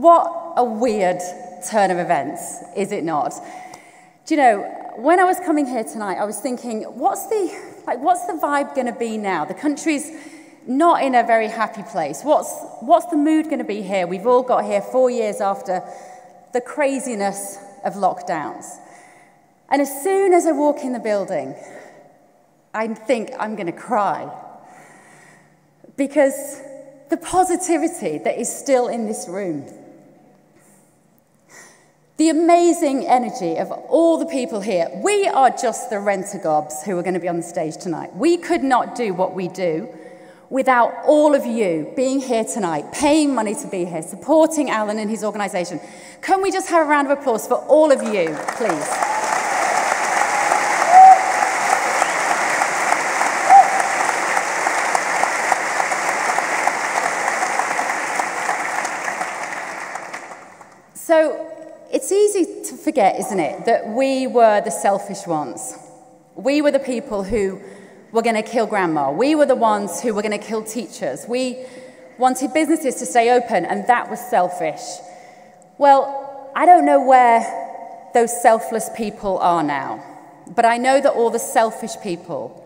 What a weird turn of events, is it not? Do you know, when I was coming here tonight, I was thinking, what's the vibe going to be now? The country's not in a very happy place. What's the mood going to be here? We've all got here 4 years after the craziness of lockdowns. And as soon as I walk in the building, I think I'm going to cry. Because the positivity that is still in this room, the amazing energy of all the people here. We are just the rent-a-gobs who are going to be on the stage tonight. We could not do what we do without all of you being here tonight, paying money to be here, supporting Alan and his organisation. Can we just have a round of applause for all of you, please? So, it's easy to forget, isn't it, that we were the selfish ones. We were the people who were going to kill grandma. We were the ones who were going to kill teachers. We wanted businesses to stay open, and that was selfish. Well, I don't know where those selfless people are now, but I know that all the selfish people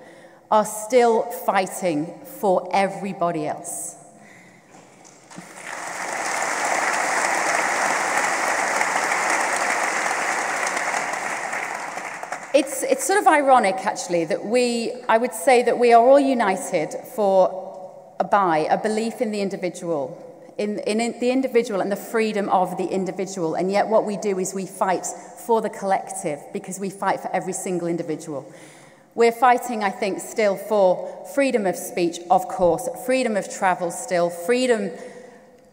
are still fighting for everybody else. It's sort of ironic, actually, that I would say that we are all united by a belief in the individual, in the individual and the freedom of the individual, and yet what we do is we fight for the collective because we fight for every single individual. We're fighting, I think, still for freedom of speech, of course, freedom of travel still, freedom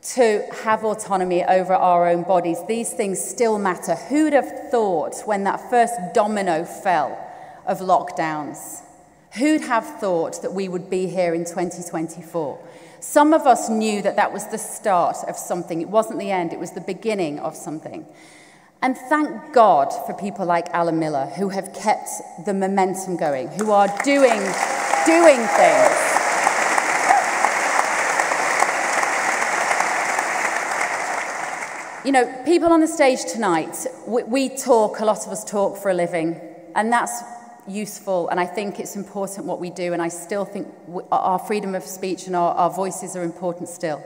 to have autonomy over our own bodies. These things still matter. Who'd have thought when that first domino fell of lockdowns? Who'd have thought that we would be here in 2024? Some of us knew that that was the start of something. It wasn't the end, it was the beginning of something. And thank God for people like Alan Miller, who have kept the momentum going, who are doing things. You know, people on the stage tonight, we talk, a lot of us talk for a living, and that's useful, and I think it's important what we do, and I still think our freedom of speech and our voices are important still.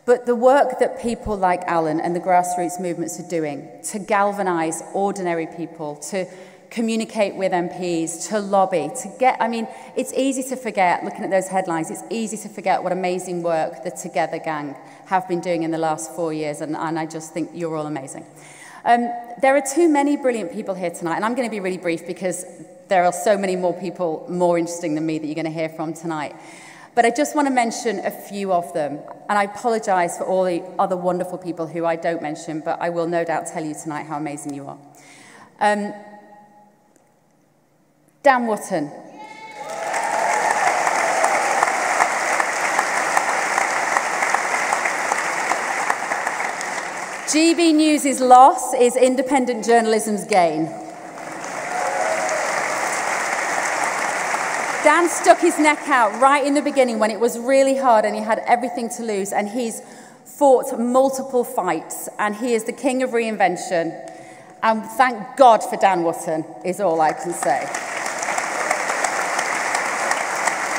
But the work that people like Alan and the grassroots movements are doing to galvanise ordinary people, to communicate with MPs, to lobby, I mean, it's easy to forget, looking at those headlines, it's easy to forget what amazing work the Together gang have been doing in the last 4 years, and I just think you're all amazing. There are too many brilliant people here tonight, and I'm going to be really brief because there are so many more people more interesting than me that you're going to hear from tonight. But I just want to mention a few of them, and I apologise for all the other wonderful people who I don't mention, but I will no doubt tell you tonight how amazing you are. Dan Wootton. GB News' loss is independent journalism's gain. Dan stuck his neck out right in the beginning when it was really hard and he had everything to lose, and he's fought multiple fights, and he is the king of reinvention. And thank God for Dan Wootton, is all I can say.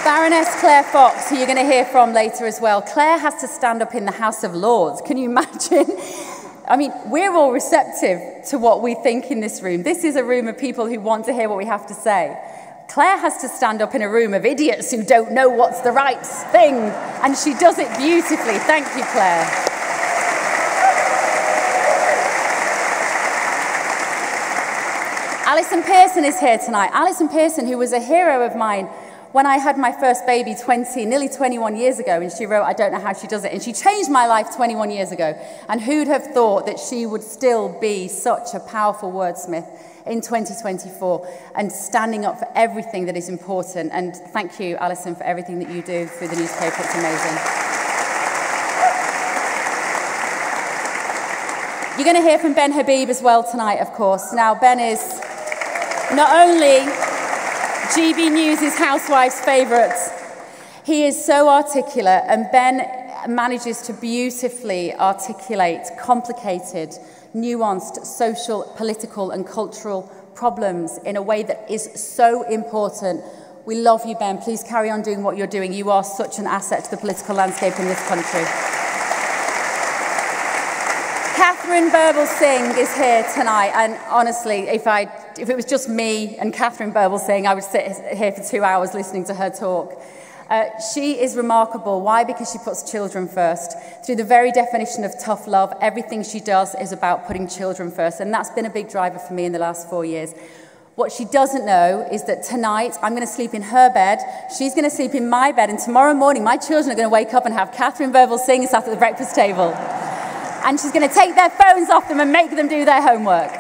Baroness Claire Fox, who you're going to hear from later as well. Claire has to stand up in the House of Lords. Can you imagine? I mean, we're all receptive to what we think in this room. This is a room of people who want to hear what we have to say. Claire has to stand up in a room of idiots who don't know what's the right thing, and she does it beautifully. Thank you, Claire. Alison Pearson is here tonight. Alison Pearson, who was a hero of mine when I had my first baby nearly 21 years ago, and she wrote, I don't know how she does it, and she changed my life 21 years ago. And who'd have thought that she would still be such a powerful wordsmith in 2024 and standing up for everything that is important. And thank you, Alison, for everything that you do through the newspaper. It's amazing. You're going to hear from Ben Habib as well tonight, of course. Now, Ben is not only GB News' Housewives' favourite, he is so articulate, and Ben, manages to beautifully articulate complicated, nuanced social, political and cultural problems in a way that is so important. We love you, Ben. Please carry on doing what you're doing. You are such an asset to the political landscape in this country. Catherine Birbalsingh is here tonight, and honestly, if it was just me and Catherine Birbalsingh, I would sit here for 2 hours listening to her talk. She is remarkable. Why? Because she puts children first. Through the very definition of tough love, everything she does is about putting children first, and that's been a big driver for me in the last 4 years. What she doesn't know is that tonight I'm going to sleep in her bed, she's going to sleep in my bed, and tomorrow morning my children are going to wake up and have Catherine Birbalsingh sat at the breakfast table. And she's going to take their phones off them and make them do their homework.